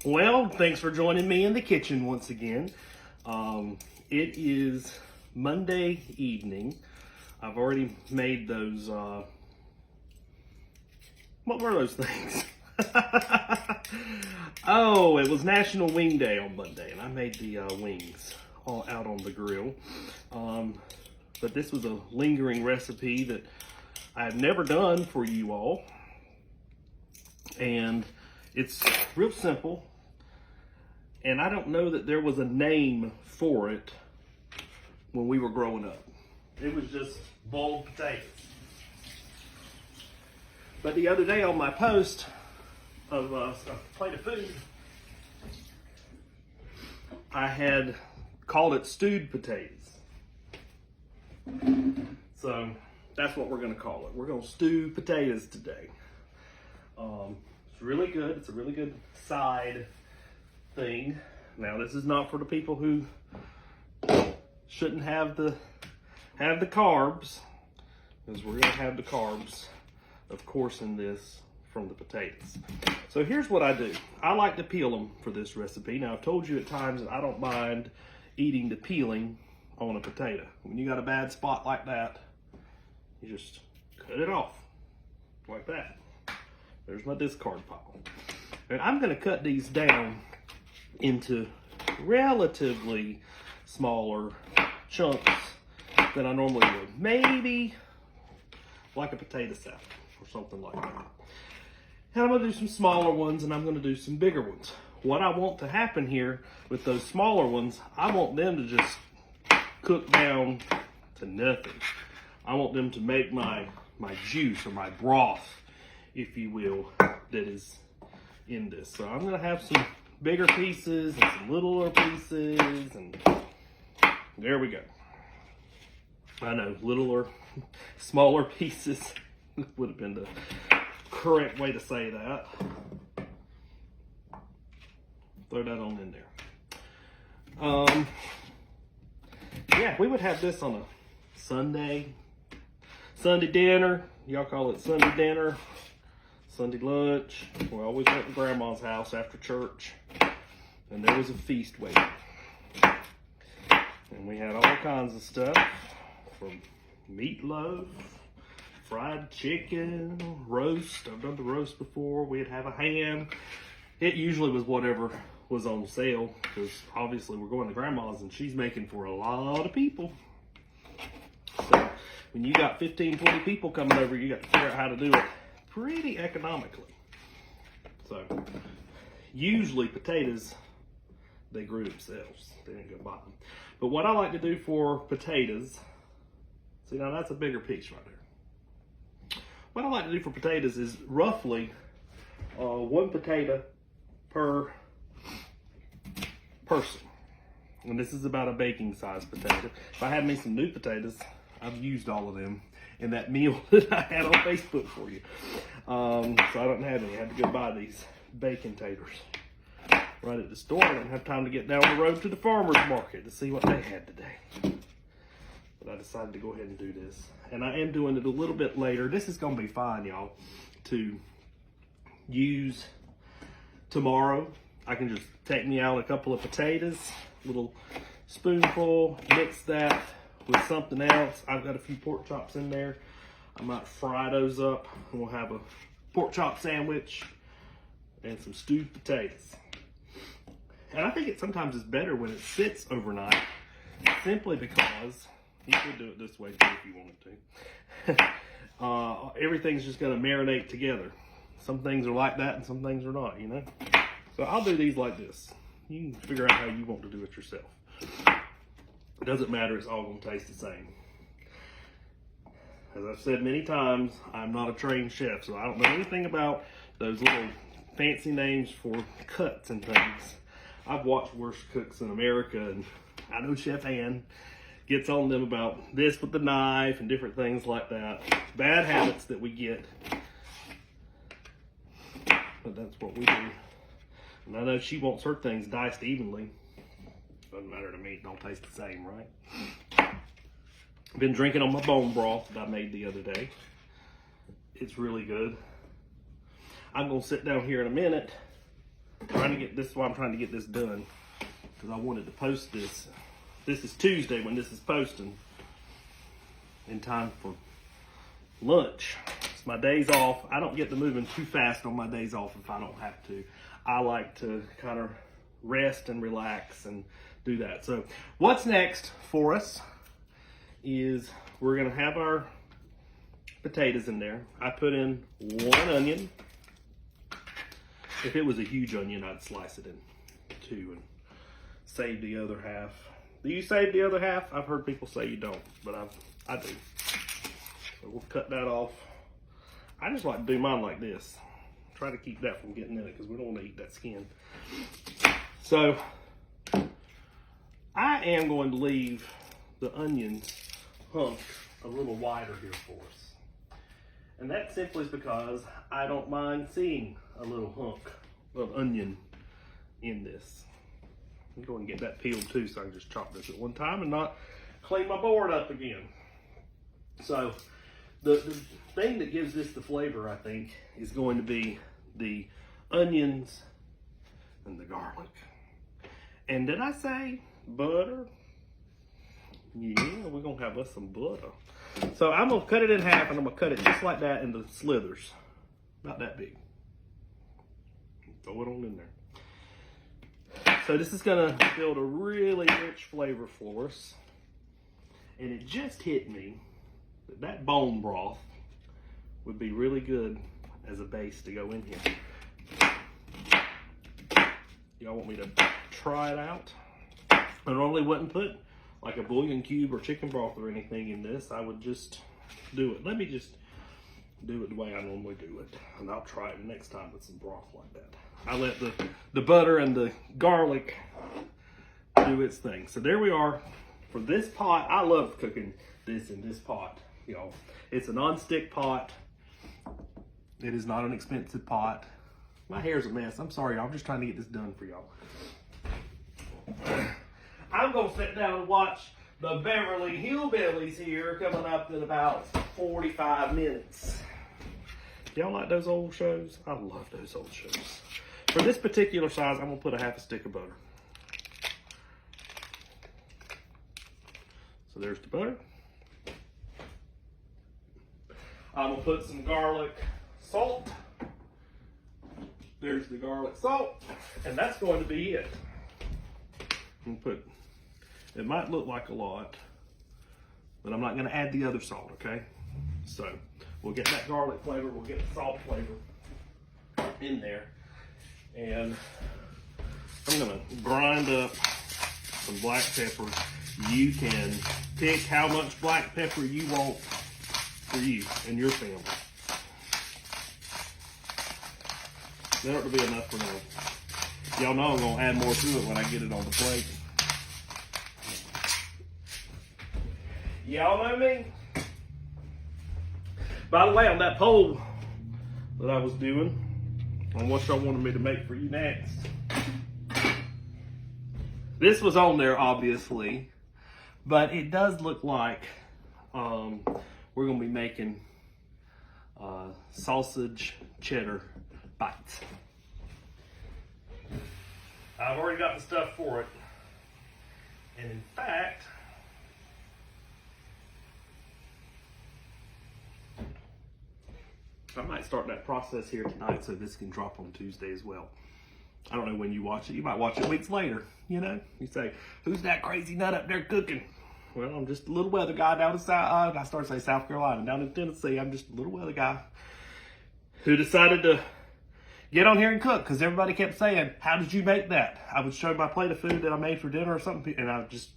Well, thanks for joining me in the kitchen once again. It is Monday evening. I've already made those, what were those things? Oh, it was National Wing Day on Monday, and I made the wings all out on the grill. But this was a lingering recipe that I've never done for you all. And it's real simple. And I don't know that there was a name for it when we were growing up. It was just boiled potatoes. But the other day on my post of a plate of food, I had called it stewed potatoes. So that's what we're gonna call it. We're gonna stew potatoes today. It's really good. It's a really good side thing. Now this is not for the people who shouldn't have the carbs, because we're gonna have the carbs, of course, in this from the potatoes. So here's what I do. I like to peel them for this recipe. Now I've told you at times that I don't mind eating the peeling on a potato. When you got a bad spot like that, you just cut it off like that. There's my discard pile. And I'm gonna cut these down into relatively smaller chunks than I normally would. Maybe like a potato salad or something like that. And I'm gonna do some smaller ones, and I'm gonna do some bigger ones. What I want to happen here with those smaller ones, I want them to just cook down to nothing. I want them to make my juice, or my broth, if you will, that is in this. So I'm gonna have some bigger pieces and some littler pieces, and there we go. I know, littler, smaller pieces would have been the correct way to say that. Throw that on in there. Yeah, we would have this on a Sunday dinner. Y'all call it Sunday dinner, Sunday lunch. We always went to Grandma's house after church, and there was a feast waiting. And we had all kinds of stuff, from meatloaf, fried chicken, roast. I've done the roast before. We'd have a ham. It usually was whatever was on sale, because obviously we're going to Grandma's and she's making for a lot of people. So when you got 15, 20 people coming over, you got to figure out how to do it pretty economically. So usually potatoes, they grew themselves. They didn't go buy them. But what I like to do for potatoes, see, now that's a bigger piece right there. What I like to do for potatoes is roughly one potato per person. And this is about a baking size potato. If I had me some new potatoes, I've used all of them in that meal that I had on Facebook for you. So I don't have any. I had to go buy these bacon taters right at the store. I didn't have time to get down the road to the farmer's market to see what they had today. But I decided to go ahead and do this. And I am doing it a little bit later. This is gonna be fine, y'all, to use tomorrow. I can just take me out a couple of potatoes, little spoonful, mix that with something else. I've got a few pork chops in there. I might fry those up, and we'll have a pork chop sandwich and some stewed potatoes. And I think sometimes it's better when it sits overnight, simply because, you could do it this way too if you wanted to. Everything's just gonna marinate together. Some things are like that and some things are not, you know? So I'll do these like this. You can figure out how you want to do it yourself. It doesn't matter, it's all gonna taste the same. As I've said many times, I'm not a trained chef, so I don't know anything about those little fancy names for cuts and things. I've watched worse cooks in America, and I know Chef Ann gets on them about this with the knife and different things like that. Bad habits that we get. But that's what we do. And I know she wants her things diced evenly. Doesn't matter to me, it don't taste the same, right? Been drinking on my bone broth that I made the other day. It's really good. I'm gonna sit down here in a minute This is why I'm trying to get this done, because I wanted to post this. This is Tuesday when this is posting, in time for lunch. It's my days off. I don't get to moving too fast on my days off if I don't have to. I like to kind of rest and relax and do that. So what's next for us is we're gonna have our potatoes in there. I put in 1 onion. If it was a huge onion, I'd slice it in 2 and save the other half. Do you save the other half? I've heard people say you don't, but I do. So we'll cut that off. I just like to do mine like this. Try to keep that from getting in it because we don't want to eat that skin. So I am going to leave the onions hunk a little wider here for us. And that simply is because I don't mind seeing a little hunk of onion in this. I'm going to get that peeled too so I can just chop this at one time and not clean my board up again. So the thing that gives this the flavor, I think, is going to be the onions and the garlic. And did I say butter? Yeah, we're going to have us some butter. So I'm going to cut it in half, and I'm going to cut it just like that into slithers. About that big. Throw it on in there. So this is going to build a really rich flavor for us. And it just hit me that that bone broth would be really good as a base to go in here. Y'all want me to try it out? I normally wouldn't put like a bouillon cube or chicken broth or anything in this. I would just do it. Let me just do it the way I normally do it. And I'll try it next time with some broth like that. I let the butter and the garlic do its thing. So there we are. For this pot, I love cooking this in this pot, y'all. It's a non-stick pot. It is not an expensive pot. My hair's a mess. I'm sorry, y'all. I'm just trying to get this done for y'all. I'm going to sit down and watch the Beverly Hillbillies here coming up in about 45 minutes. Y'all like those old shows? I love those old shows. For this particular size, I'm going to put a half a stick of butter. So there's the butter. I'm going to put some garlic salt. There's the garlic salt. And that's going to be it. I'm going to put, it might look like a lot, but I'm not going to add the other salt, okay? So we'll get that garlic flavor, we'll get the salt flavor in there. And I'm going to grind up some black pepper. You can pick how much black pepper you want for you and your family. That ought to be enough for now. Y'all know I'm going to add more to it when I get it on the plate. Y'all know me? By the way, on that poll that I was doing on what y'all wanted me to make for you next, this was on there obviously, but it does look like we're going to be making sausage cheddar bites. I've already got the stuff for it. And in fact, I might start that process here tonight so this can drop on Tuesday as well. I don't know when you watch it. You might watch it weeks later, you know? You say, who's that crazy nut up there cooking? Well, I'm just a little weather guy down in I started to say South Carolina, down in Tennessee. I'm just a little weather guy who decided to get on here and cook because everybody kept saying, how did you make that? I would show my plate of food that I made for dinner or something, and I just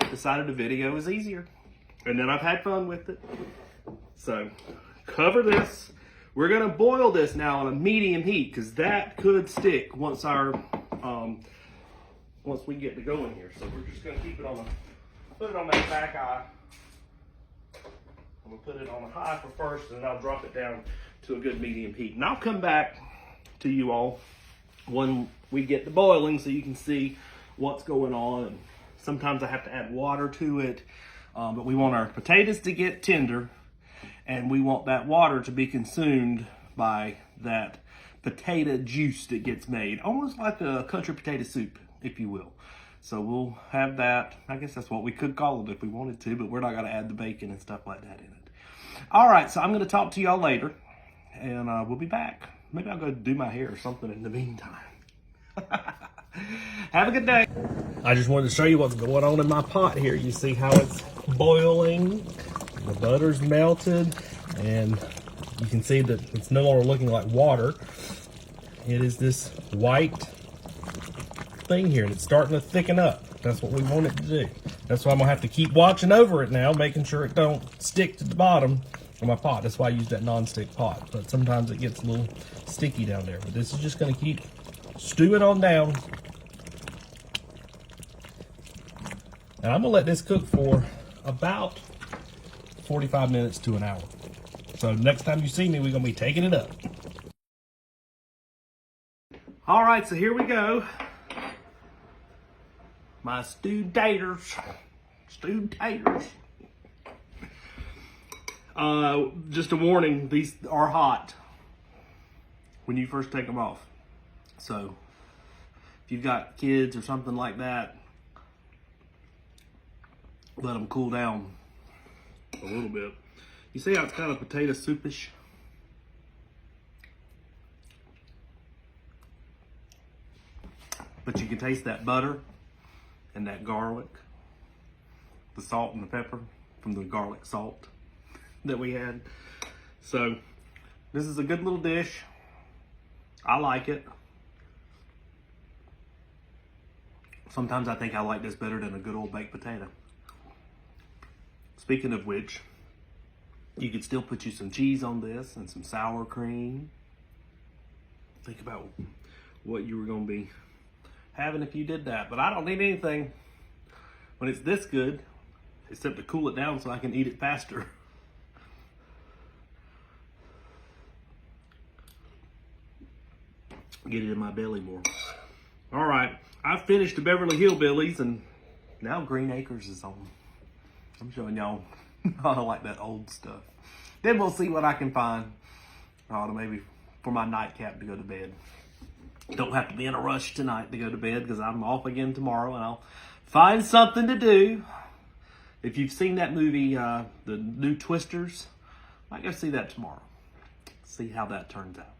decided a video is easier. And then I've had fun with it. So, cover this. We're gonna boil this now on a medium heat because that could stick once once we get to going here. So we're just gonna keep it on put it on that back eye. I'm gonna put it on a high for first, and then I'll drop it down to a good medium heat. And I'll come back to you all when we get to boiling so you can see what's going on. And sometimes I have to add water to it, but we want our potatoes to get tender, and we want that water to be consumed by that potato juice that gets made, almost like a country potato soup, if you will. So we'll have that. I guess that's what we could call it if we wanted to, but we're not going to add the bacon and stuff like that in it. All right, so I'm going to talk to y'all later, and we'll be back. Maybe I'll go do my hair or something in the meantime. Have a good day. I just wanted to show you what's going on in my pot here. You see how it's boiling. The butter's melted, and you can see that it's no longer looking like water. It is this white thing here, and it's starting to thicken up. That's what we want it to do. That's why I'm gonna have to keep watching over it now, making sure it don't stick to the bottom of my pot. That's why I use that non-stick pot, but sometimes it gets a little sticky down there. But this is just gonna keep stewing on down. And I'm gonna let this cook for about 45 minutes to an hour. So next time you see me, we're gonna be taking it up. All right, so here we go. My stewed taters. Stewed taters. Just a warning, these are hot when you first take them off. So if you've got kids or something like that, let them cool down a little bit. You see how it's kind of potato soupish? But you can taste that butter and that garlic, the salt and the pepper from the garlic salt that we had. So this is a good little dish. I like it. Sometimes I think I like this better than a good old baked potato. Speaking of which, you could still put you some cheese on this and some sour cream. Think about what you were going to be having if you did that. But I don't need anything when it's this good except to cool it down so I can eat it faster. Get it in my belly more. All right, I've finished the Beverly Hillbillies, and now Green Acres is on. I'm showing y'all how I like that old stuff. Then we'll see what I can find. Maybe for my nightcap to go to bed. Don't have to be in a rush tonight to go to bed because I'm off again tomorrow, and I'll find something to do. If you've seen that movie, the new Twisters, I might go see that tomorrow. See how that turns out.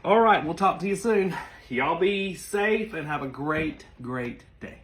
All right, we'll talk to you soon. Y'all be safe and have a great, great day.